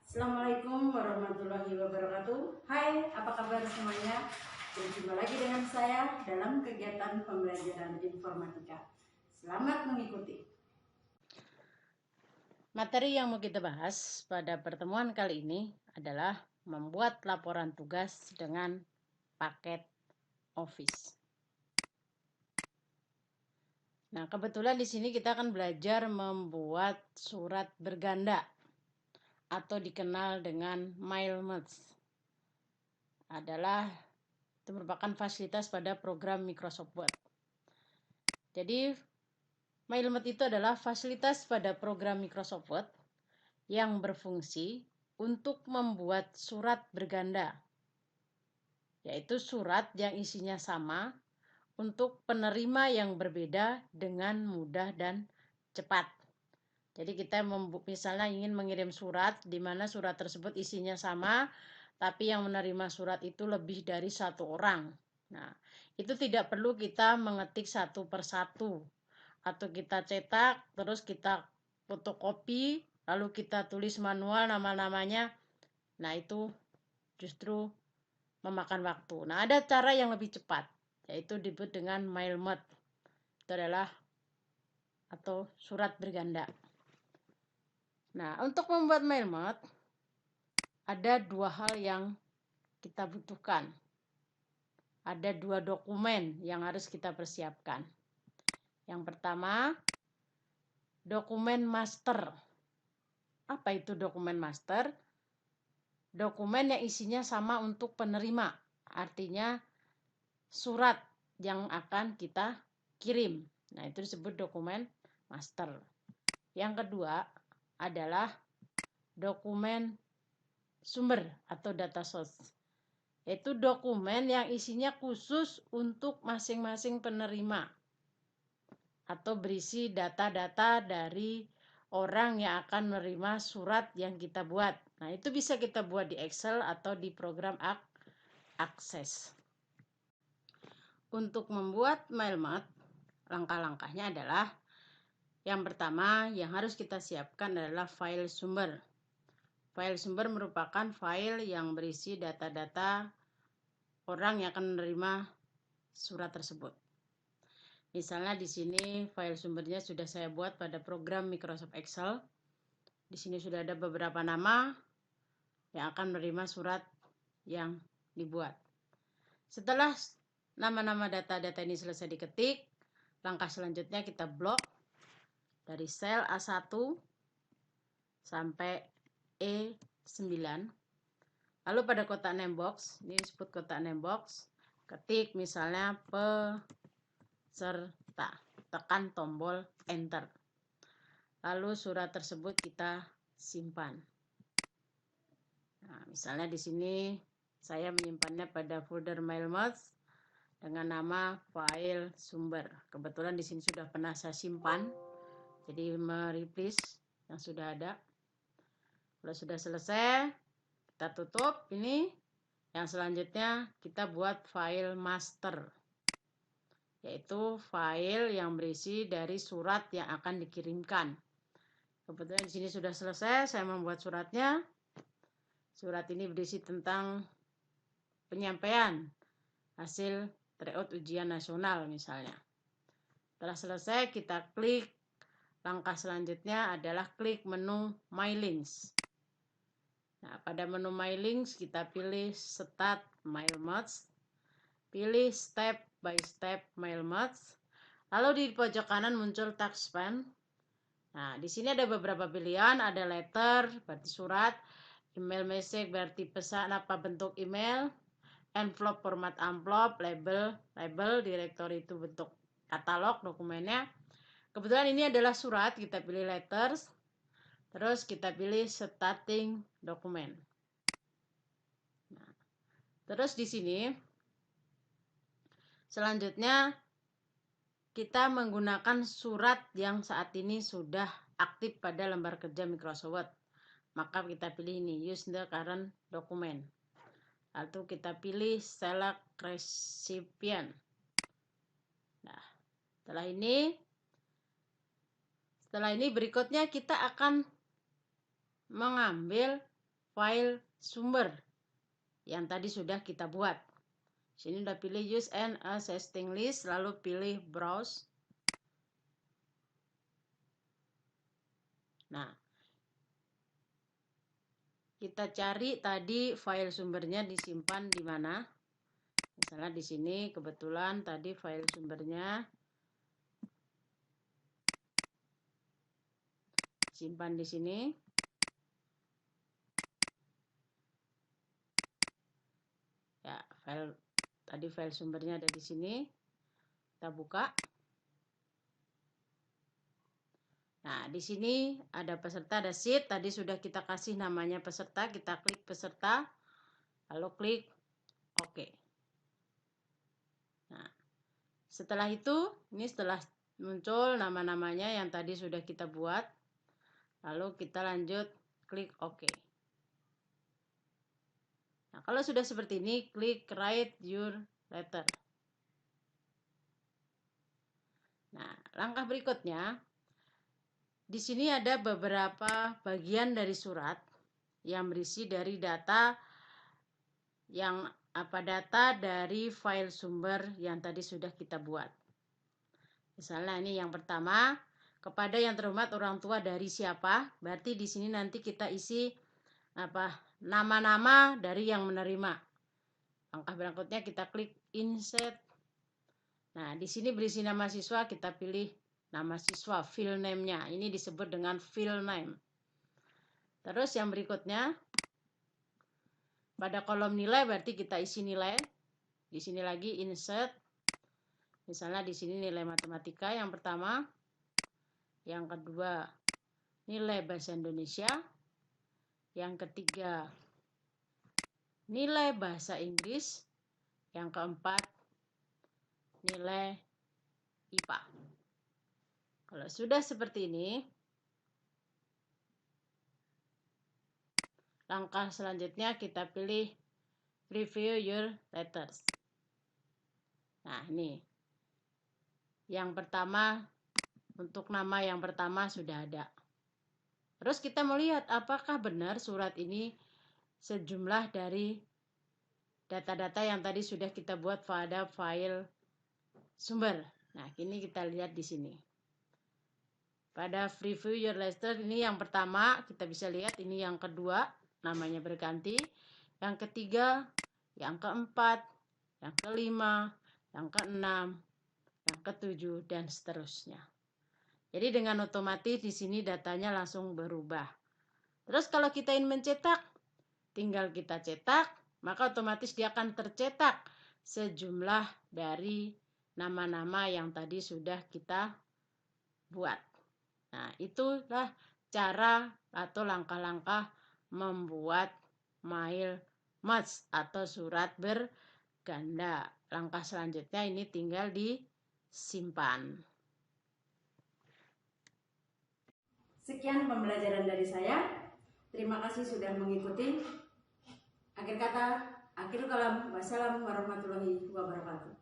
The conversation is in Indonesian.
Assalamualaikum warahmatullahi wabarakatuh. Hai, apa kabar semuanya? Berjumpa lagi dengan saya dalam kegiatan pembelajaran informatika. Selamat mengikuti. Materi yang mau kita bahas pada pertemuan kali ini adalah membuat laporan tugas dengan paket Office. Nah, kebetulan di sini kita akan belajar membuat surat berganda atau dikenal dengan MailMates. Itu merupakan fasilitas pada program Microsoft Word. Jadi, MailMates itu adalah fasilitas pada program Microsoft Word yang berfungsi untuk membuat surat berganda, yaitu surat yang isinya sama untuk penerima yang berbeda dengan mudah dan cepat. Jadi kita misalnya ingin mengirim surat di mana surat tersebut isinya sama, tapi yang menerima surat itu lebih dari satu orang. Nah, itu tidak perlu kita mengetik satu persatu, atau kita cetak, terus kita fotokopi, lalu kita tulis manual nama-namanya. Nah, itu justru memakan waktu. Nah, ada cara yang lebih cepat, yaitu disebut dengan MailMates. Itu adalah atau surat berganda. Nah, untuk membuat MailMates ada dua hal yang kita butuhkan. Ada dua dokumen yang harus kita persiapkan. Yang pertama, dokumen master. Apa itu dokumen master? Dokumen yang isinya sama untuk penerima. Artinya surat yang akan kita kirim. Nah, itu disebut dokumen master. Yang kedua adalah dokumen sumber atau data source. Yaitu dokumen yang isinya khusus untuk masing-masing penerima atau berisi data-data dari orang yang akan menerima surat yang kita buat. Nah, itu bisa kita buat di Excel atau di program Access. Untuk membuat MailMates, langkah-langkahnya adalah yang pertama yang harus kita siapkan adalah file sumber. File sumber merupakan file yang berisi data-data orang yang akan menerima surat tersebut. Misalnya di sini file sumbernya sudah saya buat pada program Microsoft Excel. Di sini sudah ada beberapa nama yang akan menerima surat yang dibuat. Setelah nama-nama data-data ini selesai diketik, langkah selanjutnya kita blok dari sel A1 sampai E9. Lalu pada kotak name box, ini disebut kotak name box, ketik misalnya peserta, tekan tombol enter. Lalu surat tersebut kita simpan. Nah, misalnya di sini saya menyimpannya pada folder MailMates dengan nama file sumber. Kebetulan di sini sudah pernah saya simpan, jadi mereplace yang sudah ada. Kalau sudah selesai, kita tutup ini. Yang selanjutnya kita buat file master, yaitu file yang berisi dari surat yang akan dikirimkan. Kebetulan di sini sudah selesai, saya membuat suratnya. Surat ini berisi tentang penyampaian hasil tryout ujian nasional misalnya. Setelah selesai, kita klik. Langkah selanjutnya adalah klik menu My Links. Nah, pada menu My Links kita pilih Start MailMates, pilih Step by Step MailMates, lalu di pojok kanan muncul touchpad. Nah, di sini ada beberapa pilihan, ada letter berarti surat, email message berarti pesan apa bentuk email, envelope format amplop, label directory itu bentuk katalog dokumennya. Kebetulan ini adalah surat, kita pilih letters. Terus kita pilih starting dokumen. Nah, terus di sini selanjutnya kita menggunakan surat yang saat ini sudah aktif pada lembar kerja Microsoft Word. Maka kita pilih ini, use the current document. Lalu kita pilih select recipient. Nah, setelah ini berikutnya kita akan mengambil file sumber yang tadi sudah kita buat. Sini udah pilih use and existing list, lalu pilih browse. Nah, kita cari tadi file sumbernya disimpan di mana. Misalnya di sini kebetulan tadi file sumbernya simpan di sini. Ya, file sumbernya ada di sini. Kita buka. Nah, di sini ada peserta, ada sheet. Tadi sudah kita kasih namanya peserta. Kita klik peserta, lalu klik OK. Nah, setelah itu, ini setelah muncul nama-namanya yang tadi sudah kita buat, lalu kita lanjut klik OK. Nah, kalau sudah seperti ini, klik write your letter. Nah, langkah berikutnya, di sini ada beberapa bagian dari surat yang berisi dari data data dari file sumber yang tadi sudah kita buat. Misalnya ini yang pertama, kepada yang terhormat orang tua dari siapa? Berarti di sini nanti kita isi nama-nama dari yang menerima. Langkah berikutnya kita klik insert. Nah, di sini berisi nama siswa, kita pilih nama siswa, file name-nya. Ini disebut dengan file name. Terus yang berikutnya, pada kolom nilai berarti kita isi nilai. Di sini lagi insert. Misalnya di sini nilai matematika yang pertama. Yang kedua, nilai bahasa Indonesia. Yang ketiga, nilai bahasa Inggris. Yang keempat, nilai IPA. Kalau sudah seperti ini, langkah selanjutnya kita pilih preview your letters. Nah, ini yang pertama, untuk nama yang pertama sudah ada. Terus kita mau lihat apakah benar surat ini sejumlah dari data-data yang tadi sudah kita buat pada file sumber. Nah, ini kita lihat di sini. Pada preview your letter ini yang pertama, kita bisa lihat ini yang kedua, namanya berganti. Yang ketiga, yang keempat, yang kelima, yang keenam, yang ketujuh, dan seterusnya. Jadi dengan otomatis di sini datanya langsung berubah. Terus kalau kita ingin mencetak, tinggal kita cetak, maka otomatis dia akan tercetak sejumlah dari nama-nama yang tadi sudah kita buat. Nah, itulah cara atau langkah-langkah membuat mail merge atau surat berganda. Langkah selanjutnya ini tinggal disimpan. Sekian pembelajaran dari saya. Terima kasih sudah mengikuti. Akhir kata, akhirul kalam. Wassalamualaikum warahmatullahi wabarakatuh.